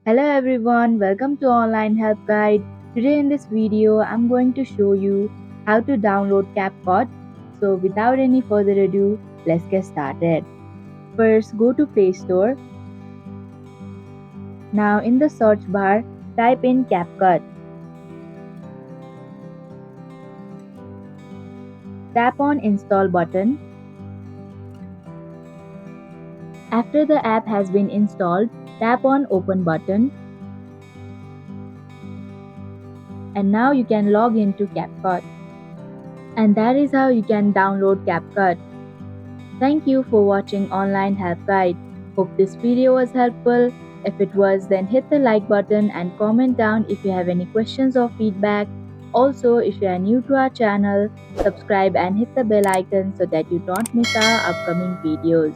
Hello everyone, welcome to Online Help Guide. Today in this video, I'm going to show you how to download CapCut. So without any further ado, let's get started. First, go to Play Store. Now in the search bar, type in CapCut. Tap on Install button. After the app has been installed, tap on Open button. And now you can log into CapCut. And that is how you can download CapCut. Thank you for watching Online Help Guide. Hope this video was helpful. If it was, then hit the like button and comment down if you have any questions or feedback. Also, if you are new to our channel, subscribe and hit the bell icon so that you don't miss our upcoming videos.